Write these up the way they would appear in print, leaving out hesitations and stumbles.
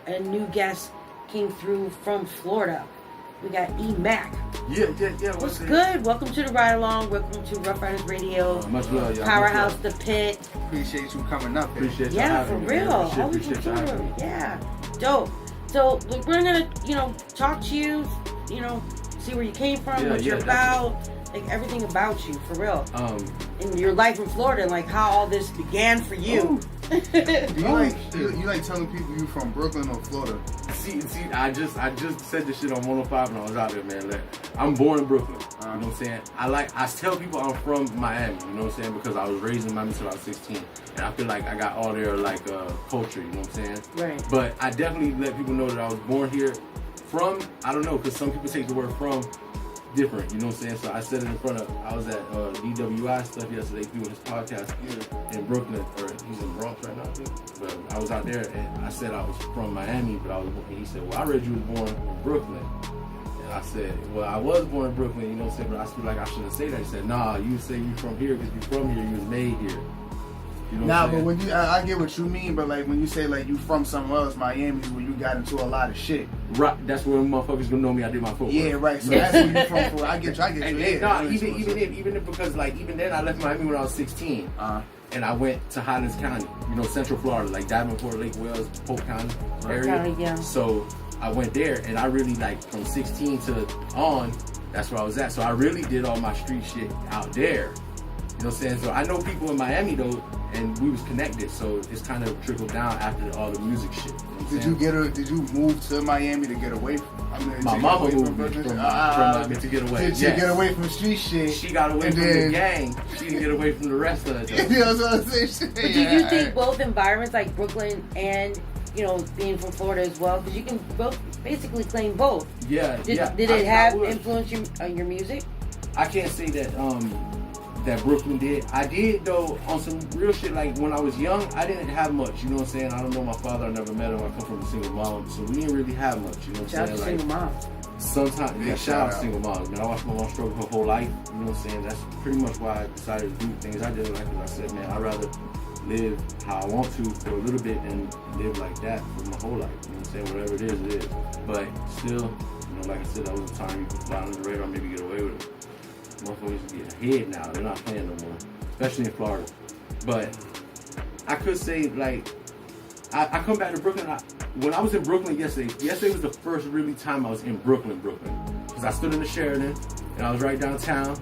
a new guest came through from Florida. We got Emac. Yeah. What's good? Welcome to the Ride Along. Welcome to Rough Riders Radio. Much love, y'all. Powerhouse, the Pit. Appreciate you coming up. Appreciate Yeah, for real. Always appreciate you having me. Yeah, dope. So we're gonna, talk to you. See where you came from, what you're about, like everything about you, for real. And your life in Florida, and like how all this began for you. Do you like telling people you from Brooklyn or Florida? See, I just said this shit on 105 when I was out there, man. Like, I'm born in Brooklyn. You know what I'm saying? I tell people I'm from Miami, you know what I'm saying? Because I was raised in Miami until I was 16. And I feel like I got all their culture, you know what I'm saying? Right. But I definitely let people know that I was born here. From, I don't know, because some people take the word from different, you know what I'm saying? So I said it in front of, I was at DWI stuff yesterday doing his podcast in Brooklyn, or he's in the Bronx right now, I think. But I was out there and I said I was from Miami, but and he said, well, I read you was born in Brooklyn. And I said, well, I was born in Brooklyn, you know what I'm saying, but I feel like I shouldn't say that. He said, nah, you say you from here because you from here, you was made here. You know Nah, but when I get what you mean, but like when you say like you from somewhere else, Miami's where you got into a lot of shit. Right, that's where motherfuckers gonna know me. I did my footwork. Yeah, right. So that's where you from. For I get you. Even if because even then I left Miami when I was 16, and I went to Highlands County, Central Florida, like Davenport, Lake Wales, Polk County area. So I went there, and I really from 16 to on, that's where I was at. So I really did all my street shit out there. You know what I'm saying? So I know people in Miami though, and we was connected. So it's kind of trickled down after all the music shit. You know Did you move to Miami to get away from? My mama moved me from Miami to get away. To get away from street shit. She got away from the gang. She didn't get away from the rest of it. You know what I'm saying? But do you think both environments, like Brooklyn and being from Florida as well, because you can both basically claim both. Yeah. Did it have influence your music? I can't say that Brooklyn did. I did though on some real shit. Like when I was young, I didn't have much. You know what I'm saying? I don't know my father. I never met him. I come from a single mom, so we didn't really have much. You know what I'm saying? Shout out to single mom. Sometimes, shout out to single moms. Man, I watched my mom struggle her whole life. You know what I'm saying? That's pretty much why I decided to do things I did. Like I said, man, I'd rather live how I want to for a little bit and live like that for my whole life. You know what I'm saying? Whatever it is, it is. But still, like I said, that was a time you could fly under the radar, maybe get away with it. Motherfuckers get ahead now. They're not playing no more, especially in Florida. But I could say, I come back to Brooklyn. When I was in Brooklyn yesterday was the first really time I was in Brooklyn. Because I stood in the Sheridan, and I was right downtown.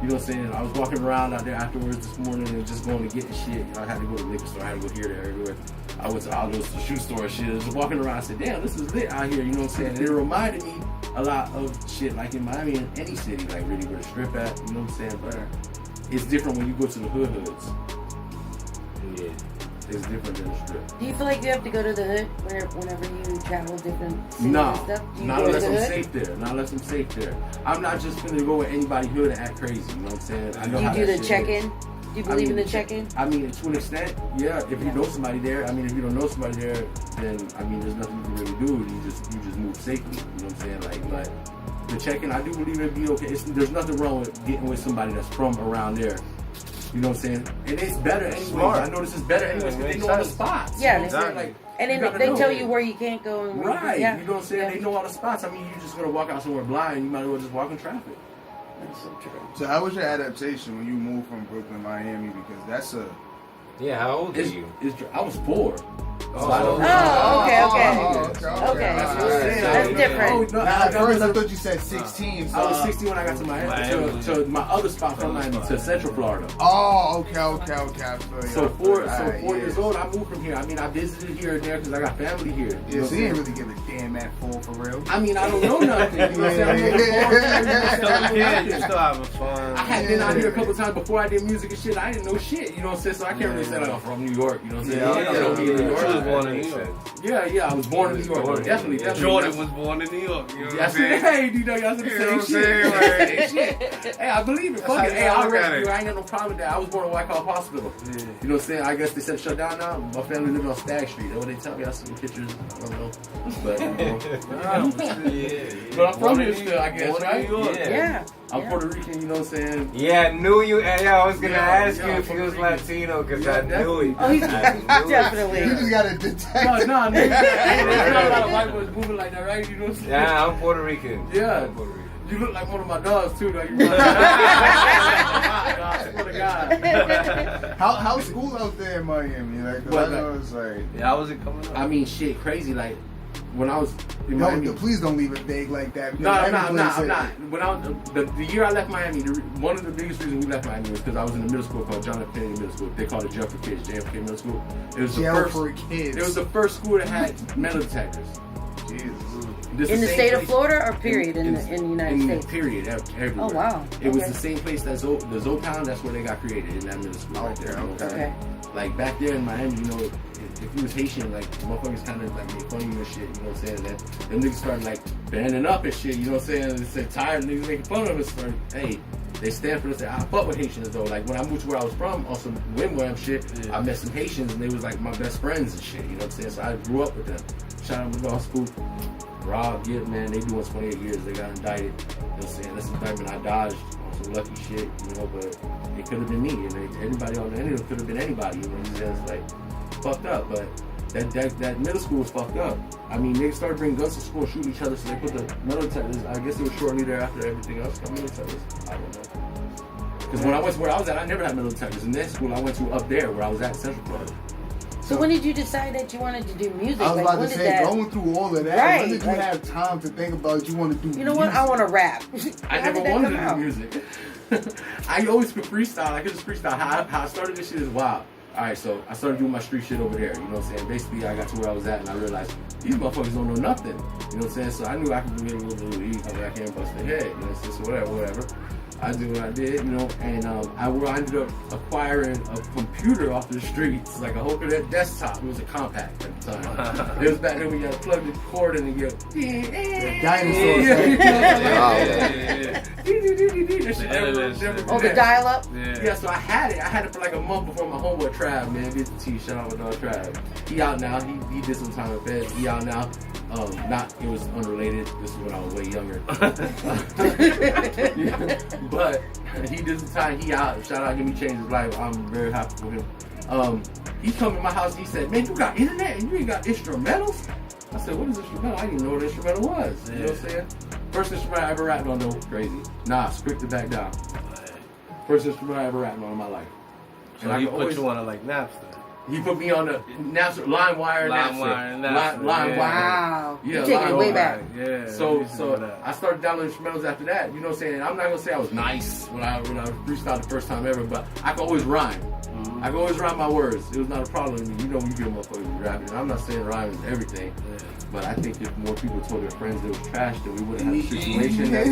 You know what I'm saying? I was walking around out there afterwards this morning and just going to get the shit. I had to go to the liquor store. I had to go here, there, everywhere. I went to all those shoe store and shit. I was walking around. I said, damn, this is lit out here. You know what I'm saying? And it reminded me a lot of shit like in Miami and any city, like really where the strip at. You know what I'm saying? But it's different when you go to the hoods. Yeah. It's different than the strip. Do you feel like you have to go to the hood whenever you travel different cities no, and stuff? Not unless I'm safe there. Not unless I'm safe there. I'm not just gonna go with anybody hood and act crazy. You know what I'm saying? I know do how you do that the shit check-in? is. Do you believe in the check-in? I mean, to an extent, yeah. If you know somebody there, I mean, if you don't know somebody there, then I mean, there's nothing you can really do. You just move safely. You know what I'm saying? But the check-in, I do believe it'd be okay. There's nothing wrong with getting with somebody that's from around there. You know what I'm saying? And it's better anyway. I notice it's better anyways because they know all the spots. Yeah, you know exactly. And then they tell you where you can't go. And right. Yeah. You know what I'm saying? Yeah. They know all the spots. I mean, you're just going to walk out somewhere blind. You might as well just walk in traffic. That's so true. So how was your adaptation when you moved from Brooklyn to Miami? Because that's a... Yeah, how old are you? I was 4. Okay. That's different. At first I thought you said 16. So I was 16 when I got to Miami. To my other spot from Miami, to Central Florida. Oh, okay. So 4 years old, I moved from here. I mean, I visited here and there because I got family here. Yeah, so you ain't really give a damn that for real. I mean, I don't know nothing. You know what I'm saying? You're still having fun. I had been out here a couple times before I did music and shit. I didn't know shit. You know what I'm saying? So I can't really say like I'm from New York. You know what I'm saying? New York. Born in New York. Yeah, I was born in New York. Definitely. Jordan was born in New York. You know what I'm saying? Hey, y'all said the same shit. Hey, I believe it. Fuck it. Hey, I ain't got no problem with that. I was born in White Collar Hospital. You know what I'm saying? I guess they said shut down now. My family living on Stagg Street. That's what they tell me. I see the pictures. I don't know. But, but I'm from here still, I guess, right? Yeah. I'm Puerto Rican, you know what I'm saying? Yeah, knew you. And I was gonna ask you yeah, if he was Puerto Rican. Latino because Yeah, I knew it. Oh, he's I knew it. definitely. You just gotta detect. No, nigga, there's not a lot of white boys moving like that, right? You know what I'm saying? Yeah, I'm Puerto Rican. Yeah. I'm Puerto Rican. You look like one of my dogs too, though. I swear to God. How's school out there in Miami? Like, 'cause I know it's like. Yeah, I wasn't coming up. I mean, shit, crazy. Like when I was in Miami. Please don't leave it vague like that. No, I'm not. When I was the year I left Miami, one of the biggest reasons we left Miami was because I was in a middle school called John F. Kennedy Middle School. They called it Jail for Kids, JFK Middle School. It was the Jail first for Kids. It was the first school that had metal detectors. Jesus. In the state of Florida or period in the United States? Period, everywhere. Oh, wow. It was the same place that the Zoe Pound, that's where they got created, in that middle school right there. Okay. Like back there in Miami, you know, if you was Haitian, like motherfuckers kind of like made fun of you and shit, you know what I'm saying? That them niggas started like banding up and shit, you know what I'm saying? They said tired niggas making fun of us. Hey, they stand for us. I fuck with Haitians though. Like when I moved to where I was from, on some wim shit, I met some Haitians and they was like my best friends and shit, you know what I'm saying? So I grew up with them. Shout out to law school. Rob, Gibb, man, they doing 28 years. They got indicted. You know what I'm saying? That's indictment I dodged on some lucky shit, you know, but it could have been me. And everybody on the end of it could have been anybody, you know what I'm saying? It's like, fucked up. But that middle school was fucked up. I mean, they started bringing guns to school and shooting each other, so they put the metal detectors, I guess it was shortly thereafter everything else got metal detectors. I don't know. Because when I went to where I was at, I never had metal detectors. In that school I went to up there where I was at, Central Florida. So when did you decide that you wanted to do music? I was about to say, going through all of that, when did you have time to think about you want to do music? You know what? I want to rap. I never wanted to do music. I always could freestyle. I could just freestyle. How I started this shit is wild. Alright, so I started doing my street shit over there. You know what I'm saying? Basically, I got to where I was at and I realized these motherfuckers don't know nothing. You know what I'm saying? So I knew I could do a little weed, come back here and bust their head. You know what I'm saying? So whatever. I did what I did, you know, and I ended up acquiring a computer off the streets, like a whole desktop. It was a compact at the time. It was back then when you had to plug the cord in and get dinosaurs. Oh, the dial-up? Yeah, so I had it. I had it for like a month before my homeboy Trav, man. Get the T, shout out with Trav. He out now. He did some time at Fed. He out now. It was unrelated. This is when I was way younger. But he did some time. He out. Shout out, give me change his life. I'm very happy for him. He come to my house. He said, "Man, you got internet and you ain't got instrumentals?" I said, "What is instrumental? I didn't even know what an instrumental was." You know what I'm saying? First instrumental I ever rapped on, though, crazy. Nah, scripted back down. First instrumental I ever rapped on in my life. So he put you on it like Napster. He put me on the Napster, LimeWire, Napster. Wow. Yeah, you take it way back. Yeah. So I started downloading instrumentals after that. You know what I'm saying? And I'm not gonna say I was nice when I freestyled the first time ever, but I could always rhyme. I could always rhyme my words. It was not a problem to me. You know when you get a motherfucker rapping. And I'm not saying rhyme is everything, but I think if more people told their friends it was trash, then we wouldn't have a situation that's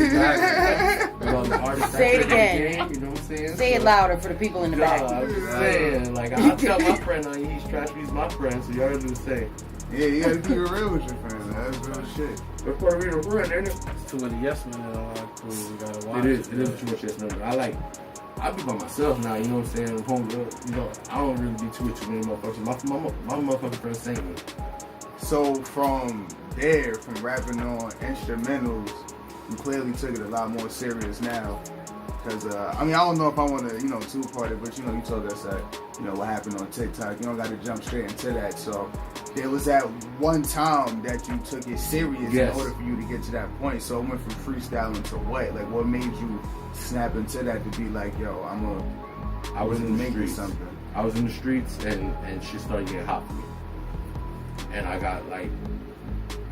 with all the artists. Say it again. Game, you know what I'm saying? Say it louder for the people in the back. I'm just saying. Like I'll tell my friend he's trash, but he's my friend, so you already do the same. Yeah, you gotta keep it real with your friends. That's real shit. But Puerto Rico friend, ain't it? It's too many yes men in our crew. We gotta watch. It is too much yes men. I be by myself now, you know what I'm saying? I'm home, you know, I don't really be too many motherfuckers. My motherfucking friends sing me. So from there, from rapping on instrumentals, you clearly took it a lot more serious now. Because, I don't know if I want to, two-part it, but, you told us that, what happened on TikTok. You don't got to jump straight into that. So there was that one time that you took it serious in order for you to get to that point. So it went from freestyling to what? Like, what made you snap into that to be like, yo, I was in the streets. Something. I was in the streets and shit started getting hot for me. And I got,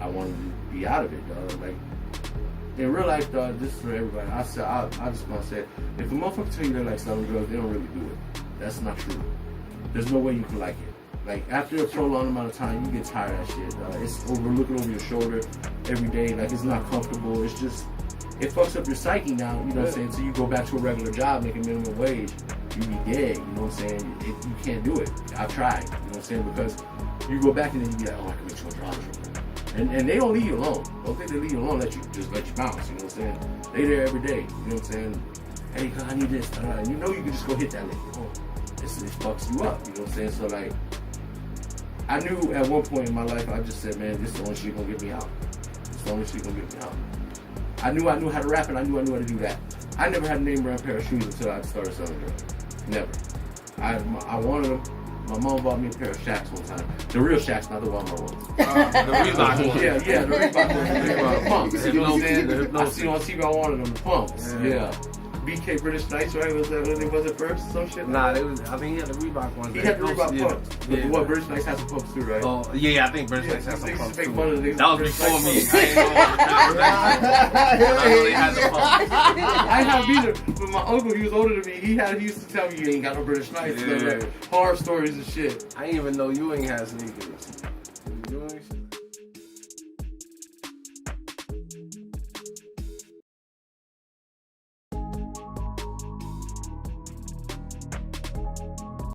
I wanted to be out of it, dog. In real life, dog, this is for everybody. I just want to say, if a motherfucker tell you they like selling drugs, they don't really do it. That's not true. There's no way you can like it. After a prolonged amount of time, you get tired of that shit, dog. It's looking over your shoulder every day. It's not comfortable. It's just, it fucks up your psyche now, you know what I'm saying? So you go back to a regular job, making minimum wage, you be dead, you know what I'm saying? You can't do it. I've tried, you know what I'm saying? Because you go back and then you be like, oh, I can make $200 real quick. And they don't leave you alone. Don't think they leave you alone, let you bounce, you know what I'm saying? They there every day, you know what I'm saying? Hey, I need this, and you know you can just go hit that link. Oh, this fucks you up, you know what I'm saying? So I knew at one point in my life, I just said, man, this is the only shit gonna get me out. It's the only shit gonna get me out. I knew how to rap and I knew how to do that. I never had a name brand pair of shoes until I started selling drugs. Never. I wanted them. My mom bought me a pair of Shaqs one time. The real Shaqs, not the Walmart ones. The Reebok ones. Yeah, the Reebok ones. The pumps. You know what I'm saying? I see on TV I wanted them, the pumps. Yeah. BK British Knights, right? Was that what it was at first? Some shit? Nah, it was, I think he had the Reebok ones. He had the Reebok pumps. But what, British Knights has some pumps too, right? Oh, yeah, I think British Knights has some pumps too. That was before me. I know they had the pumps. I didn't have either, but my uncle, he was older than me. He used to tell me you ain't got no British Knights. Horror stories and shit. I didn't even know you ain't had sneakers. You ain't